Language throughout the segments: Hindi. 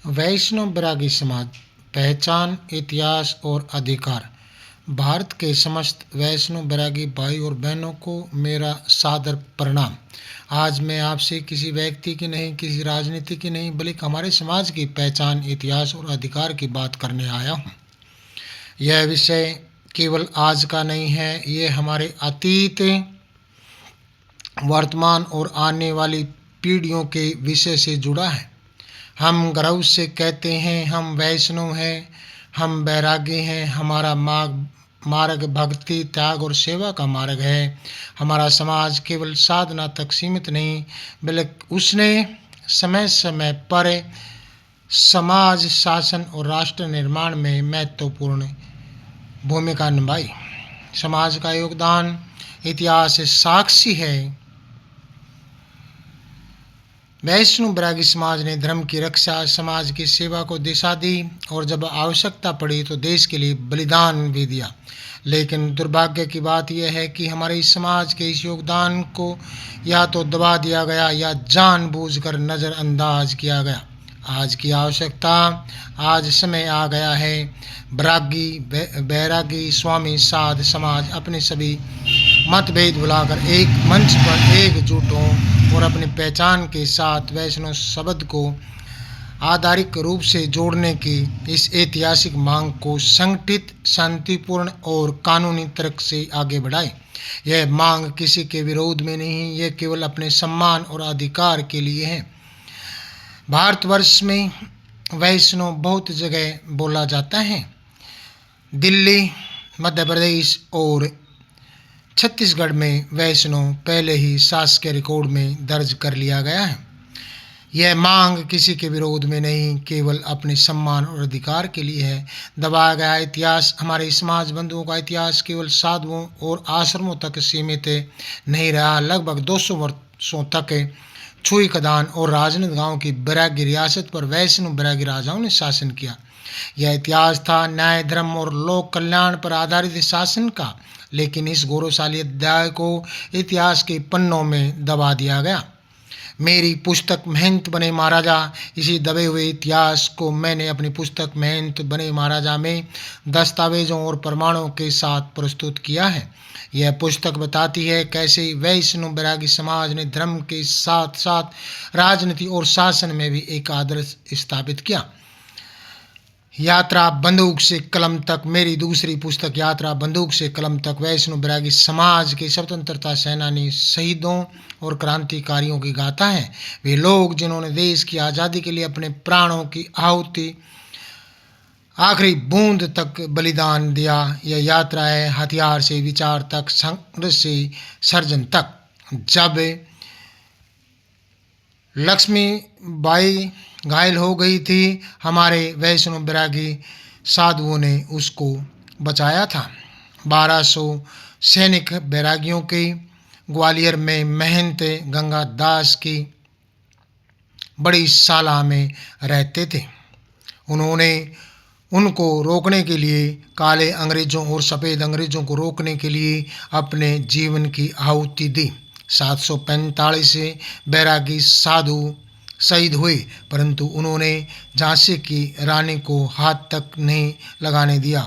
वैष्णव बैरागी समाज, पहचान, इतिहास और अधिकार। भारत के समस्त वैष्णव बैरागी भाई और बहनों को मेरा सादर प्रणाम। आज मैं आपसे किसी व्यक्ति की नहीं, किसी राजनीति की नहीं, बल्कि हमारे समाज की पहचान, इतिहास और अधिकार की बात करने आया हूँ। यह विषय केवल आज का नहीं है, ये हमारे अतीत, वर्तमान और आने वाली पीढ़ियों के विषय से जुड़ा है। हम गर्व से कहते हैं, हम वैष्णव हैं, हम बैरागी हैं। हमारा मार्ग भक्ति, त्याग और सेवा का मार्ग है। हमारा समाज केवल साधना तक सीमित नहीं, बल्कि उसने समय समय पर समाज शासन और राष्ट्र निर्माण में महत्वपूर्ण भूमिका निभाई। समाज का योगदान इतिहास साक्षी है। वैष्णव बैरागी समाज ने धर्म की रक्षा, समाज की सेवा को दिशा दी और जब आवश्यकता पड़ी तो देश के लिए बलिदान भी दिया। लेकिन दुर्भाग्य की बात यह है कि हमारे इस समाज के इस योगदान को या तो दबा दिया गया या जानबूझकर नज़रअंदाज किया गया। आज की आवश्यकता, आज समय आ गया है। बैरागी, स्वामी, साध समाज अपने सभी मतभेद भुलाकर एक मंच पर एकजुट हों और अपनी पहचान के साथ वैष्णव शब्द को आधारिक रूप से जोड़ने की इस ऐतिहासिक मांग को संगठित, शांतिपूर्ण और कानूनी तर्क से आगे बढ़ाएं। यह मांग किसी के विरोध में नहीं, यह केवल अपने सम्मान और अधिकार के लिए है। भारतवर्ष में वैष्णव बहुत जगह बोला जाता है। दिल्ली, मध्य प्रदेश और छत्तीसगढ़ में वैष्णव पहले ही शासकीय रिकॉर्ड में दर्ज कर लिया गया है। यह मांग किसी के विरोध में नहीं, केवल अपने सम्मान और अधिकार के लिए है। दबाया गया इतिहास, हमारे समाज बंधुओं का इतिहास केवल साधुओं और आश्रमों तक सीमित नहीं रहा। लगभग 200 वर्षों तक छुई खदान और राजनांदगांव की बैरागी रियासत पर वैष्णव बैरागी राजाओं ने शासन किया। यह इतिहास था न्याय, धर्म और लोक कल्याण पर आधारित शासन का, लेकिन इस गौरवशाली अध्याय को इतिहास के पन्नों में दबा दिया गया। मेरी पुस्तक महंत बने महाराजा, इसी दबे हुए इतिहास को मैंने अपनी पुस्तक महंत बने महाराजा में दस्तावेजों और प्रमाणों के साथ प्रस्तुत किया है। यह पुस्तक बताती है कैसे वैष्णव बैरागी समाज ने धर्म के साथ साथ राजनीति और शासन में भी एक आदर्श स्थापित किया। यात्रा बंदूक से कलम तक, मेरी दूसरी पुस्तक यात्रा बंदूक से कलम तक वैष्णव बैरागी समाज के स्वतंत्रता सेनानी, शहीदों और क्रांतिकारियों की गाथा है। वे लोग जिन्होंने देश की आज़ादी के लिए अपने प्राणों की आहुति, आखिरी बूंद तक बलिदान दिया। यह यात्रा है हथियार से विचार तक, संघर्ष से सर्जन तक। जब लक्ष्मीबाई घायल हो गई थी, हमारे वैष्णव बैरागी साधुओं ने उसको बचाया था। 1200 सैनिक बैरागियों के ग्वालियर में महंत गंगादास की बड़ी शाला में रहते थे। उन्होंने उनको रोकने के लिए, काले अंग्रेज़ों और सफ़ेद अंग्रेज़ों को रोकने के लिए अपने जीवन की आहुति दी। 745 बैरागी साधु शहीद हुए, परंतु उन्होंने झांसी की रानी को हाथ तक नहीं लगाने दिया।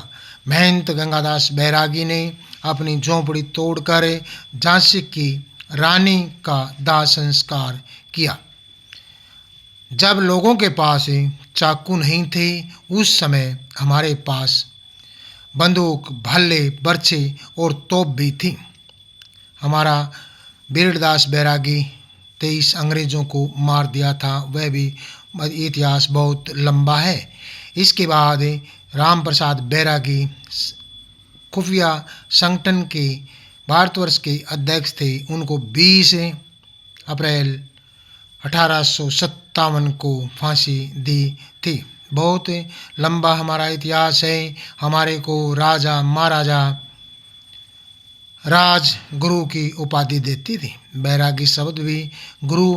महंत गंगादास बैरागी ने अपनी झोंपड़ी तोड़कर झांसी की रानी का दाह संस्कार किया। जब लोगों के पास चाकू नहीं थे, उस समय हमारे पास बंदूक, भल्ले, बर्छे और तोप भी थी। हमारा बीरदास बैरागी 23 अंग्रेज़ों को मार दिया था। वह भी इतिहास बहुत लंबा है। इसके बाद राम प्रसाद बैरागी खुफिया संगठन के भारतवर्ष के अध्यक्ष थे। उनको 20 अप्रैल 1857 को फांसी दी थी। बहुत लंबा हमारा इतिहास है। हमारे को राजा महाराजा राज गुरु की उपाधि देती थी। बैरागी शब्द भी गुरु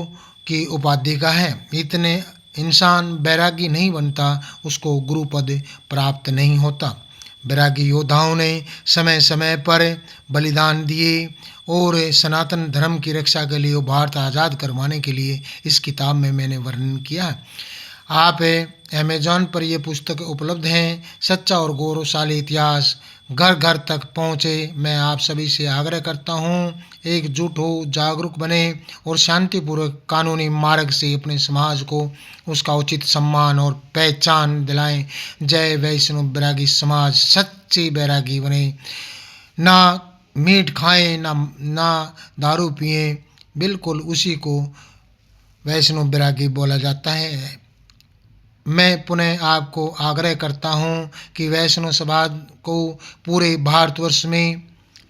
की उपाधि का है। इतने इंसान बैरागी नहीं बनता, उसको गुरु पद प्राप्त नहीं होता। बैरागी योद्धाओं ने समय समय पर बलिदान दिए और सनातन धर्म की रक्षा के लिए भारत आज़ाद करवाने के लिए इस किताब में मैंने वर्णन किया है। आप अमेज़ॉन पर ये पुस्तक उपलब्ध हैं। सच्चा और गौरवशाली इतिहास घर घर तक पहुँचे। मैं आप सभी से आग्रह करता हूँ, एकजुट हो, जागरूक बने और शांतिपूर्वक कानूनी मार्ग से अपने समाज को उसका उचित सम्मान और पहचान दिलाएं। जय वैष्णव बैरागी समाज सच्चे बैरागी बने। ना मीट खाएं, ना दारू पिएं, बिल्कुल उसी को वैष्णव बैरागी बोला जाता है। मैं पुनः आपको आग्रह करता हूँ कि वैष्णव समाज को पूरे भारतवर्ष में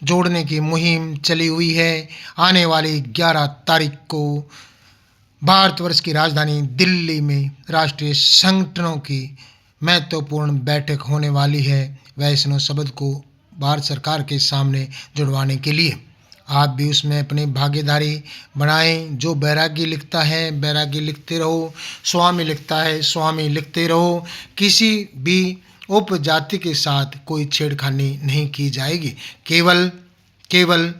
जोड़ने की मुहिम चली हुई है। आने वाली 11 तारीख को भारतवर्ष की राजधानी दिल्ली में राष्ट्रीय संगठनों की महत्वपूर्ण बैठक होने वाली है, वैष्णव शब्द को भारत सरकार के सामने जुड़वाने के लिए। आप भी उसमें अपनी भागीदारी बनाएं। जो बैरागी लिखता है बैरागी लिखते रहो, स्वामी लिखता है स्वामी लिखते रहो। किसी भी उपजाति के साथ कोई छेड़खानी नहीं की जाएगी। केवल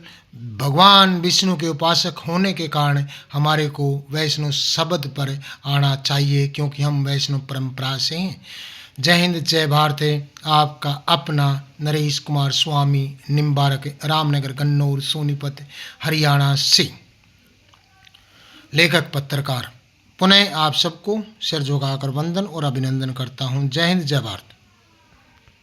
भगवान विष्णु के उपासक होने के कारण हमारे को वैष्णव शब्द पर आना चाहिए, क्योंकि हम वैष्णव परंपरा से हैं। जय हिंद, जय भारत है। आपका अपना नरेश कुमार स्वामी, निम्बारक, रामनगर, गन्नौर, सोनीपत, हरियाणा से लेखक पत्रकार। पुनः आप सबको सिर झुकाकर वंदन और अभिनंदन करता हूँ। जय हिंद, जय भारत।